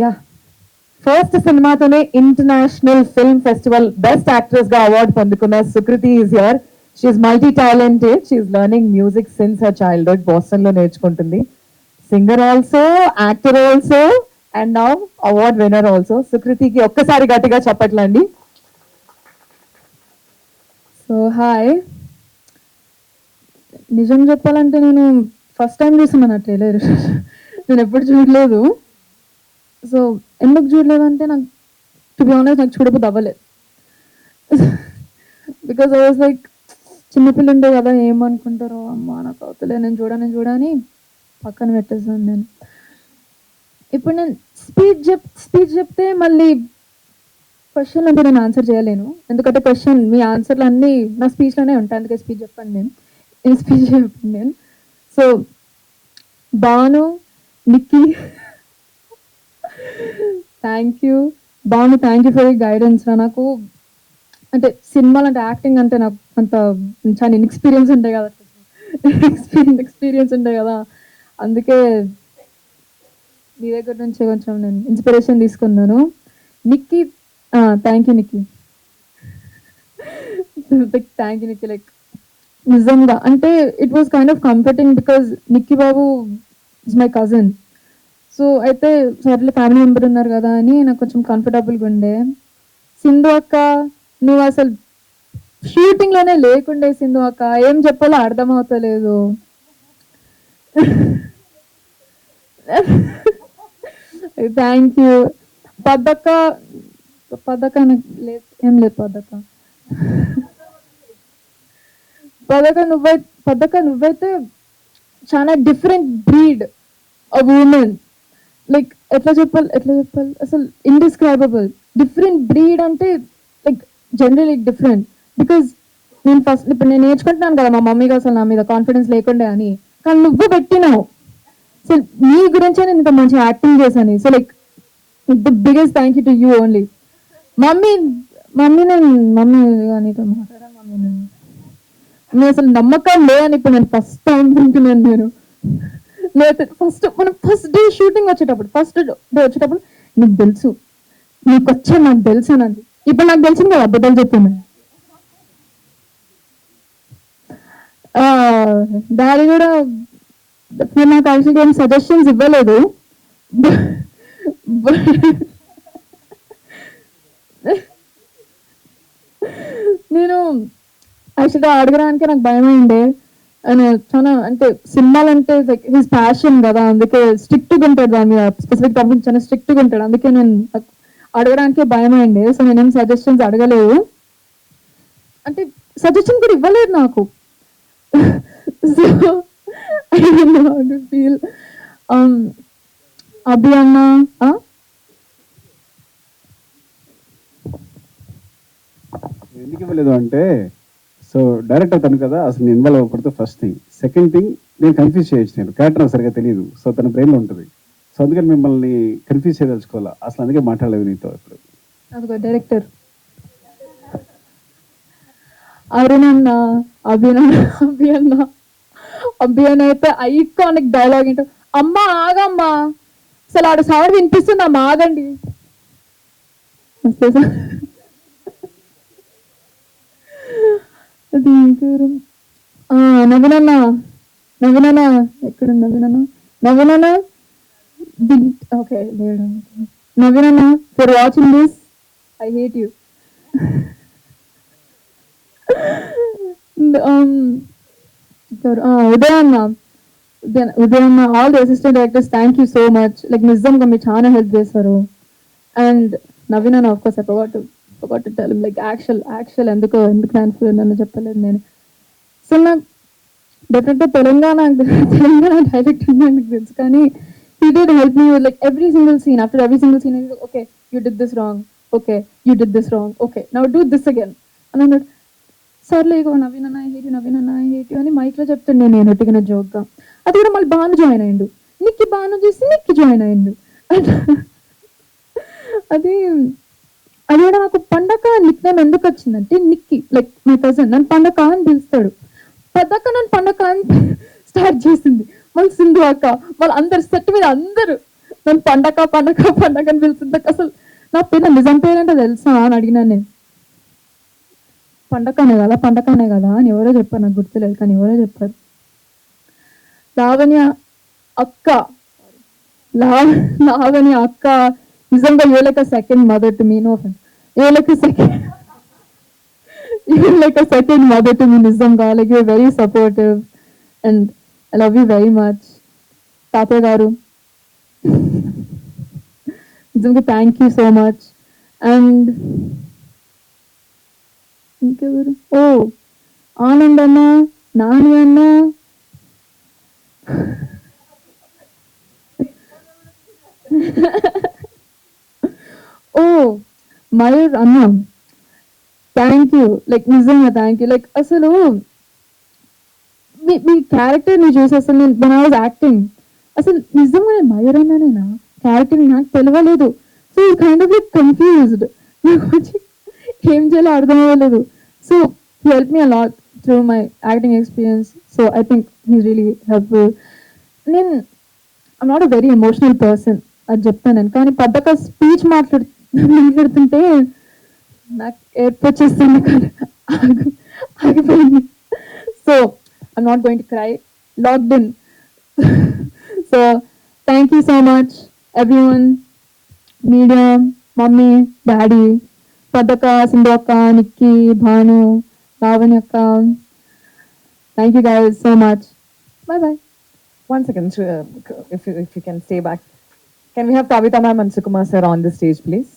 Yeah first సినిమాతోనే international film festival best actress గా award పొందుకున్న Sukriti is here. She multi talented. She learning music since her childhood. Boston లో నేర్చుకుంటుంది. Singer also, actor also, and now award winner also. సుకృతికి ఒక్కసారి గట్టిగా చెప్పట్లండి. So hi, నిజం చెప్పాలంటే నేను ఫస్ట్ టైం చూస్తున్నాను ఆ ట్రైలర్. నేను ఎప్పుడు చూడలేదు. సో ఎందుకు చూడలేదంటే నాకు టు బి ఆనెస్ట్ నాకు చూడబోద్దు అవ్వలేదు. బికాజ్ ఐ వాజ్ లైక్ చిన్నపిల్ల ఉండే కదా, ఏమనుకుంటారో అమ్మ నాకు అవుతలే, నేను చూడని పక్కన పెట్టేసాను నేను. ఇప్పుడు నేను స్పీచ్ చెప్తే మళ్ళీ క్వశ్చన్ అంటే నేను ఆన్సర్ చేయలేను, ఎందుకంటే క్వశ్చన్ మీ ఆన్సర్లు అన్నీ నా స్పీచ్లోనే ఉంటాయి. అందుకే స్పీచ్ చెప్పాను నేను స్పీచ్ చెప్పాను నేను. So Bhanu, Nikki, thank you. Bhanu, thank you for the guidance. నాకు అంటే సినిమాలు అంటే యాక్టింగ్ అంటే నాకు అంత చాలా ఇన్ఎక్స్పీరియన్స్ ఉంటాయి కదా, ఎక్స్పీరియన్స్ ఉంటాయి కదా, అందుకే నీ దగ్గర నుంచి కొంచెం నేను ఇన్స్పిరేషన్ తీసుకున్నాను. Nikki, thank you Nikki, thank you Nikki. Like నిజంగా అంటే it was kind of comforting because Nikki Babu is my cousin. So అయితే సర్లే ఫ్యామిలీ మెంబర్ ఉన్నారు కదా అని నాకు కొంచెం కంఫర్టబుల్గా ఉండే. సింధు అక్క, నువ్వు అసలు షూటింగ్ లోనే లేకుండే. సింధు అక్క ఏం చెప్పాలో అర్థమవుతలేదు. Thank you. పద్దక్క, పద్దక్క నాకు లేదు, ఏం లేదు పద్దక్క. పద్దక్క నువ్వైతే చాలా different breed of women. Like ఎట్లా చెప్పాలి అసలు ఇండిస్క్రైబబుల్. డిఫరెంట్ బ్రీడ్ అంటే లైక్ జనరలీ డిఫరెంట్. బికాజ్ నేను ఫస్ట్ ఇప్పుడు నేను నేర్చుకుంటున్నాను కదా, మా మమ్మీకి అసలు నా మీద కాన్ఫిడెన్స్ లేకుండే అని, కానీ నువ్వు పెట్టినావు. సో నీ గురించే నేను ఇంత మంచి యాక్టింగ్ చేశాను. So like the biggest thank you to you only. Mummy mummy నీతో మాట్లాడాను మమ్మీ. నేను అసలు నమ్మకం లేదని ఇప్పుడు నేను ఫస్ట్ టైం వింటున్నాను నేను. లేదు మనం first day shooting first day వచ్చేటప్పుడు నీకు తెలుసు, నీకు వచ్చా నాకు తెలుసు అన్నది. ఇప్పుడు నాకు తెలిసింది కదా అబద్ధాలు చెప్పింది. డాడీ కూడా నాకు యాక్చువల్గా ఏం సజెషన్స్ ఇవ్వలేదు. నేను యాక్చువల్గా అడగడానికి నాకు భయం అయిండే. చాలా అంటే సినిమాలు అంటే హిస్ ప్యాషన్ కదా, అందుకే స్ట్రిక్ట్గా ఉంటాడు దాని మీద, స్పెసిఫిక్ టాపిక్ చాలా స్ట్రిక్ట్గా ఉంటాడు. అందుకే నేను అడగడానికి భయం అయిండే. సో నేనేం సజెషన్స్ అడగలేదు, అంటే సజెషన్ కూడా ఇవ్వలేదు నాకు. సో ఐ ఫీల్ అభి అన్న ఎందుకు ఇవ్వలేదు అంటే, సో డైరెక్టర్ తను కదా, అసలు నేను ఇన్వాల్వ్ అవ్వకూడదు ఫస్ట్ థింగ్. సెకండ్ థింగ్, నేను కన్ఫ్యూజ్ చేయొచ్చు, నేను క్యారెక్టర్ సరిగా తెలియదు, సో తన బ్రెయిన్లో ఉంటుంది. సో అందుకని మిమ్మల్ని కన్ఫ్యూజ్ చేయదలుచుకోవాలా, అసలు అందుకే మాట్లాడలేదు నీతో ఇప్పుడు. అదిగో డైరెక్టర్ అరుణన్న, అభియన్న అయితే ఐకానిక్ డైలాగ్ ఏంటో, అమ్మ ఆగమ్మా, అసలు ఆడ సౌండ్ వినిపిస్తుందమ్మా ఆగండి. అది నవీనన్న ఎక్కడ నవీనన్న ఓకే లేడు. నవీనన్న, for watching this I hate you. ఉదయన్న, all the assistant directors, thank you so much. Like నిజంగా మీరు చాలా హెల్ప్ చేస్తారు. అండ్ నవీన్ అన్న, of course I forgot to tell him, like actual ఎందుకు నన్ను చెప్పలేదు నేను. సో నాకు డెఫినెట్గా తెలంగాణ డైరెక్టర్ నాకు తెలుసు, కానీ he did help me with like every single scene. After every single scene, he's like, okay, you did this wrong. Okay, you did this wrong. Okay, now do this again. And I'm like, సర్లే ఇగో నవీన్ అన్న I hate you అని మైక్లో చెప్తుండే నేను ఒట్టిగా జోక్గా. అది కూడా మళ్ళీ బాను జాయిన్ అయ్యిండు, బాను చూసి నిక్కి జాయిన్ అయ్యిండు. అది కూడా నాకు పండగ నిక్ నేమ్ ఎందుకు వచ్చిందంటే, నిక్కి లైక్ మై కజిన్ నన్ను పండగ అని పిలుస్తాడు, పెద్దక్క నన్ను పండగ అని స్టార్ట్ చేసింది. మళ్ళీ సింధు అక్క, వాళ్ళు అందరు సెట్ మీద అందరూ నన్ను పండగ పండగ పండగ అని పిలుస్తుంది. అసలు నా పేరు నిజం పేరేంటో తెలుసా అని అడిగినాను నేను. పండగనే కదా అని ఎవరో చెప్పారు, నాకు గుర్తులేదు కానీ ఎవరో చెప్పారు. లావణ్య అక్క లావణ్య అక్క నిజంగా you like a second mother to me. No friend, you like a second mother to me నిజంగా. Like you very supportive and I love you very much. తాతయ్య గారు నిజంగా thank you so much. And ఇంకెవరు, ఓ ఆనంద్ అన్న, నాని అన్న, ఓ మయూర్ అన్న, థ్యాంక్ యూ. లైక్ నిజంగా థ్యాంక్ యూ. లైక్ అసలు మీ క్యారెక్టర్ని చూసి అసలు నేను when I was యాక్టింగ్ అసలు నిజంగా నేను మయూర్ అన్ననేనా క్యారెక్టర్ నాకు తెలియలేదు. So kind of like confused, నాకు వచ్చి ఏం చేయాలో అర్థం అవ్వలేదు. So he helped me a lot through my acting experience. So I think he's really helpful. నేను I'm not a very emotional person అది చెప్తాను నేను. కానీ పద్ధక స్పీచ్ మాట్లాడుతుంటే నాకు ఏడ్పు వచ్చేస్తుంది, కానీ ఆగిపోయింది. So I'm not going to cry, locked in. So thank you so much everyone, media, mummy, daddy, పద్ధక, సింధు అక్క, నిక్కీ, భాను, లావణ్య అక్క. Thank you guys so much. Bye bye. 1 second, if you can stay back. Can we have Kavita ma'am and Sukumar sir on the stage, please?